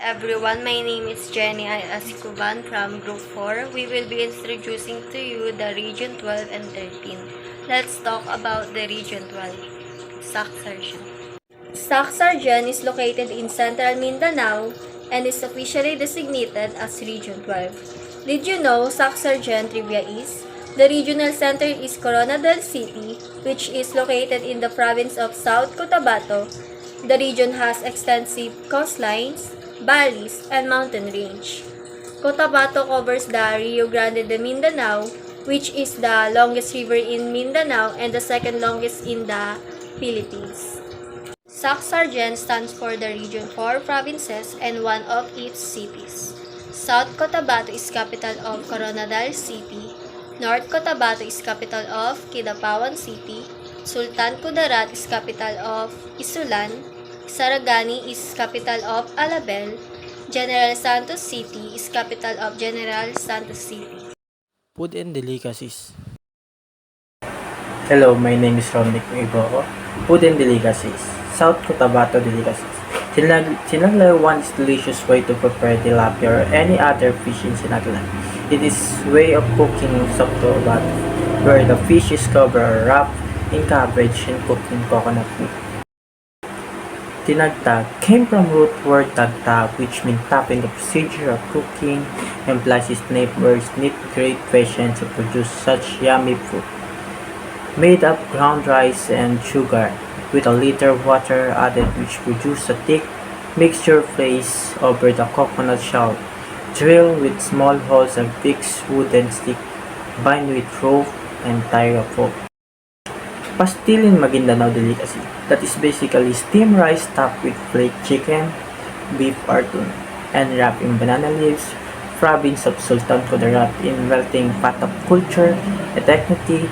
everyone, my name is Jenny Asikuban from Group 4. We will be introducing to you the Region 12 and 13. Let's talk about the Region 12. Sacsarjan. Sacsarjan is located in central Mindanao and is officially designated as Region 12. Did you know Sacsarjan trivia is? The regional center is Coronadal City, which is located in the province of South Cotabato. The region has extensive coastlines, valleys, and mountain range. Cotabato covers the Rio Grande de Mindanao, which is the longest river in Mindanao and the second longest in the Philippines. Sacsarjan stands for the Region 4 provinces and one of its cities. South Cotabato is capital of Coronadal City. North Cotabato is capital of Kidapawan City. Sultan Kudarat is capital of Isulan. Sarangani is capital of Alabel. General Santos City is capital of General Santos City. Food and delicacies. Hello, my name is Ron Iboco. Food and delicacies. South Cotabato delicacies. Sinaglawan is delicious way to prepare tilapia or any other fish in Sinaglan. It is way of cooking South Cotabato, where the fish is covered or wrapped in cabbage and cooked in coconut meat. Tinagtag came from root word tagtag, which means tapping the procedure of cooking, implies its neighbors need great patience to produce such yummy food. Made of ground rice and sugar, with a little water added, which produce a thick mixture placed over the coconut shell, drilled with small holes and fixed wooden stick, bind with rope and tie a rope. Pastil in Maguindanao delicacy, that is basically steamed rice topped with flaked chicken, beef or tuna, and wrapped in banana leaves. Province of Sultan Kudarat in melting pot of culture, ethnicity,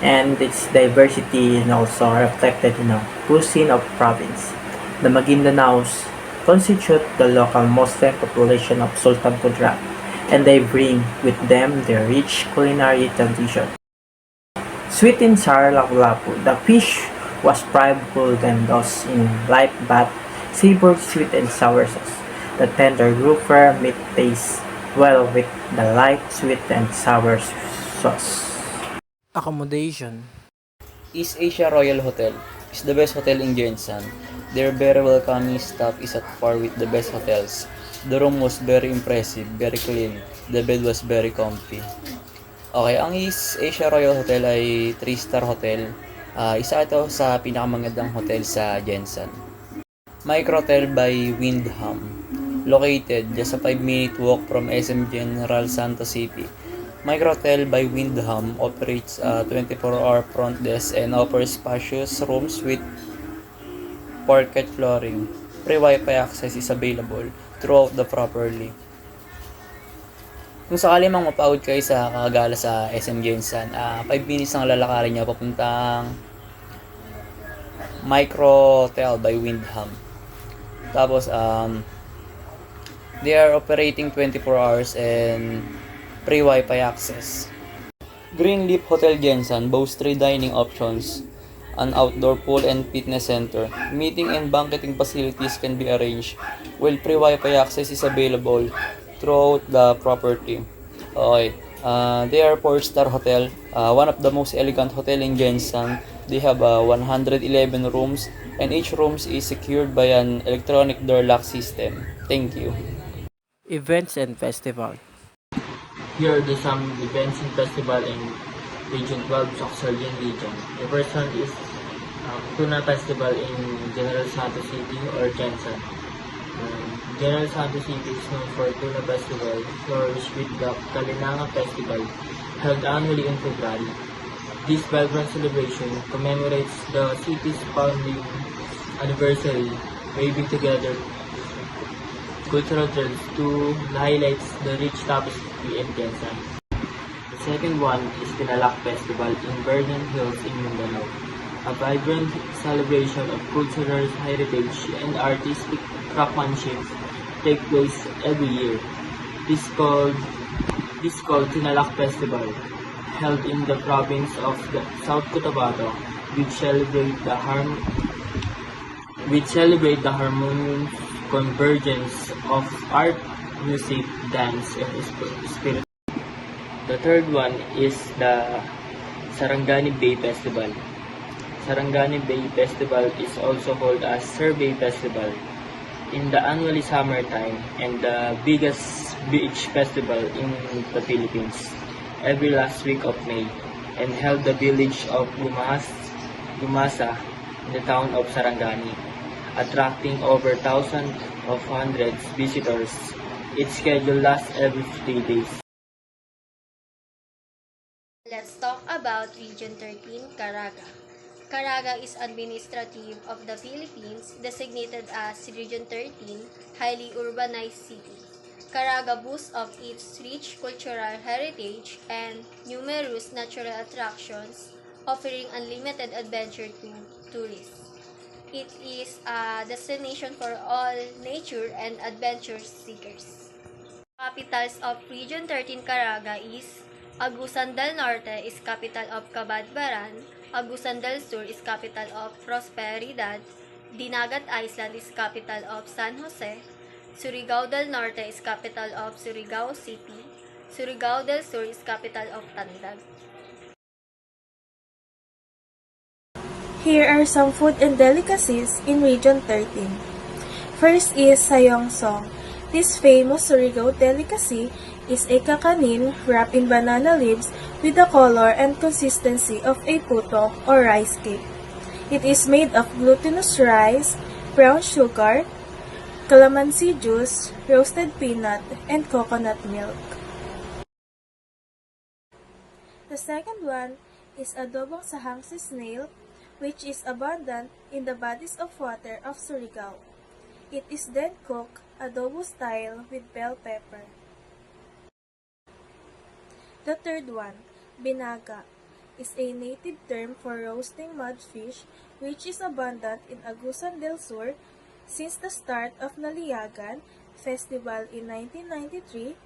and its diversity is also reflected in the cuisine of province. The Maguindanaos constitute the local Muslim population of Sultan Kudarat, and they bring with them their rich culinary tradition. Sweet and sour lapu-lapu, the fish was fried than those in light bath, savored sweet and sour sauce. The tender grouper meat tastes well with the light sweet and sour sauce. Accommodation. East Asia Royal Hotel is the best hotel in Jensan. Their very welcoming staff is at par with the best hotels. The room was very impressive, very clean. The bed was very comfy. Okay, ang East Asia Royal Hotel ay 3-star hotel. Isa ito sa pinakamagandang hotel sa Jensan. Microtel by Windham. Located just a 5-minute walk from SM General Santos City. Microtel by Windham operates a 24-hour front desk and offers spacious rooms with parquet flooring. Free Wi-Fi access is available throughout the property. Kung sakali mang mapagod kayo sa kakagala sa SM Jensan, 5 minutes ang lalakarin niya papuntang Microtel by Windham. Tapos, they are operating 24 hours and free Wi-Fi access. Greenleaf Hotel Jensan boasts 3 dining options, an outdoor pool and fitness center. Meeting and banqueting facilities can be arranged, while free Wi-Fi access is available throughout the property. Okay, they are 4-star hotel, one of the most elegant hotel in Jensan. They have 111 rooms, and each room is secured by an electronic door lock system. Thank you. Events and festival. Here are some events and festival in Region 12, Sacsarjan region. The first one is Tuna Festival in General Santos City or Jensan. General Santos City is known for Tuna Festival, flourished with the Kalinanga Festival, held annually in February. This vibrant celebration commemorates the city's founding anniversary, waving together cultural trends to highlights the rich tapestry in Jensan. The second one is Tinalak Festival in Vernon Hills in Mindanao, a vibrant celebration of cultural heritage and artistic craftsmanship take place every year. This called Tinalak Festival, held in the province of South Cotabato, which celebrate the harmonious convergence of art, music, dance, and spirit. The third one is the Sarangani Bay Festival. Sarangani Bay Festival is also called as Survey Festival in the annually summertime and the biggest beach festival in the Philippines every last week of May and held the village of Gumasa in the town of Sarangani, attracting over thousands of hundreds visitors. Its schedule lasts every 3 days. Let's talk about Region 13, Caraga. Caraga is administrative of the Philippines, designated as Region 13, highly urbanized city. Caraga boasts of its rich cultural heritage and numerous natural attractions, offering unlimited adventure to tourists. It is a destination for all nature and adventure seekers. Capitals of Region 13 Caraga is Agusan del Norte is capital of Cabadbaran, Agusan del Sur is capital of Prosperidad, Dinagat Island is capital of San Jose, Surigao del Norte is capital of Surigao City, Surigao del Sur is capital of Tandag. Here are some food and delicacies in Region 13. First is Sayong Song. This famous Surigao delicacy is a kakanin wrapped in banana leaves with the color and consistency of a puto or rice cake. It is made of glutinous rice, brown sugar, calamansi juice, roasted peanut, and coconut milk. The second one is adobong sahangsi snail, which is abundant in the bodies of water of Surigao. It is then cooked adobo style with bell pepper. The third one, binaga, is a native term for roasting mudfish which is abundant in Agusan del Sur. Since the start of Naliyagan Festival in 1993,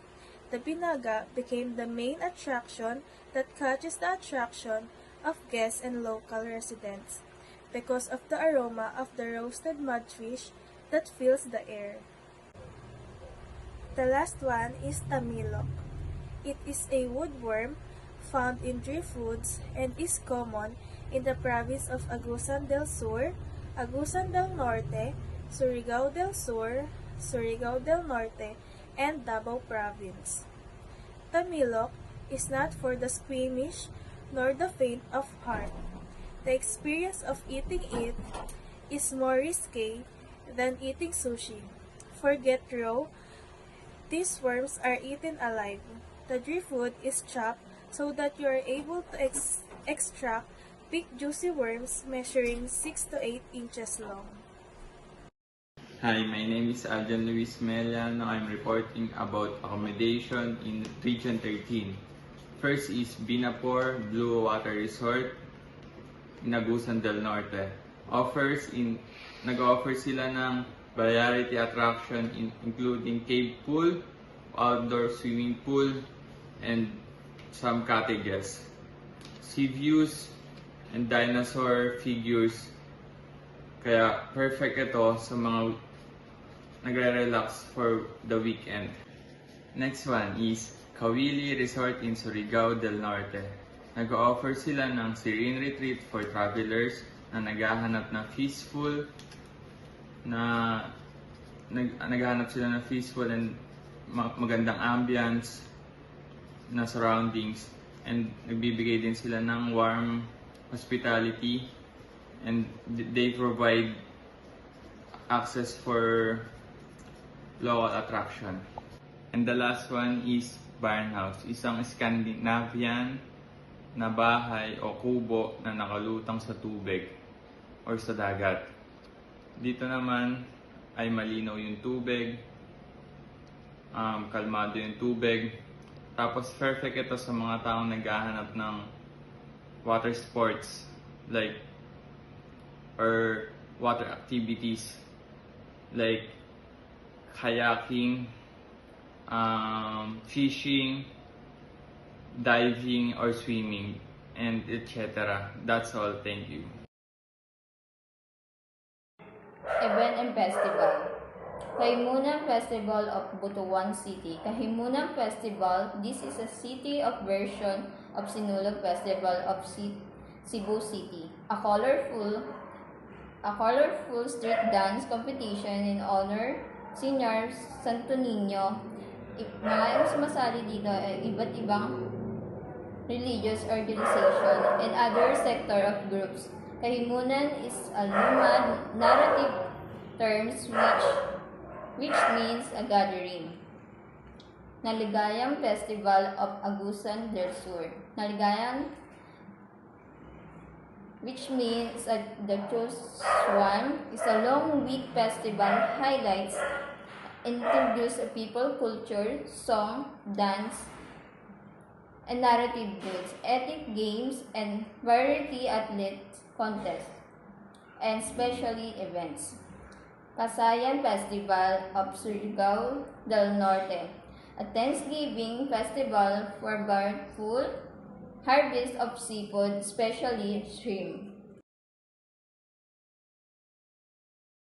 the binaga became the main attraction that catches the attraction of guests and local residents because of the aroma of the roasted mudfish that fills the air. The last one is tamilok. It is a woodworm found in driftwoods and is common in the province of Agusan del Sur, Agusan del Norte, Surigao del Sur, Surigao del Norte, and Davao Province. Tamilok is not for the squeamish nor the faint of heart. The experience of eating it is more risque than eating sushi. Forget raw, these worms are eaten alive. The driftwood is chopped so that you are able to extract big juicy worms measuring 6 to 8 inches long. Hi, my name is Aljan Luis Melian. I'm reporting about accommodation in Region 13. First is Binapor Blue Water Resort in Agusan del Norte. Nag-offer sila ng variety attraction including cave pool, outdoor swimming pool, and some cottages. Sea views and dinosaur figures. Kaya perfect ito sa mga nagre-relax for the weekend. Next one is Kawili Resort in Surigao del Norte. Nag-offer sila ng serene retreat for travelers na naghahanap ng peaceful and magandang ambience na surroundings, and nagbibigay din sila ng warm hospitality, and they provide access for local attraction. And the last one is Barnhouse, isang Scandinavian na bahay o kubo na nakalutang sa tubig or sa dagat. Dito naman ay malinaw yung tubig, kalmado yung tubig. Tapos perfect ito sa mga taong naghahanap ng water sports or water activities like kayaking, fishing, diving or swimming, and etc. That's all. Thank you. Event and Festival. Kahimunan Festival of Butuan City. Kahimunan Festival, this is a city of version of Sinulog Festival of Cebu City. A colorful street dance competition in honor Senior Santo Niño. Mga sumasali dito ay iba't ibang religious organization and other sector of groups. Kahimunan is a luma narrative terms which means a gathering. Naligayang Festival of Agusan del Sur. Naligayang, which means the chosen one, is a long week festival highlights introduce people culture, song, dance, and narrative goods, ethic games, and variety athletes contests, and specially events. Kasayan Festival of Surigao del Norte, a Thanksgiving festival for bountiful harvest of seafood, especially shrimp.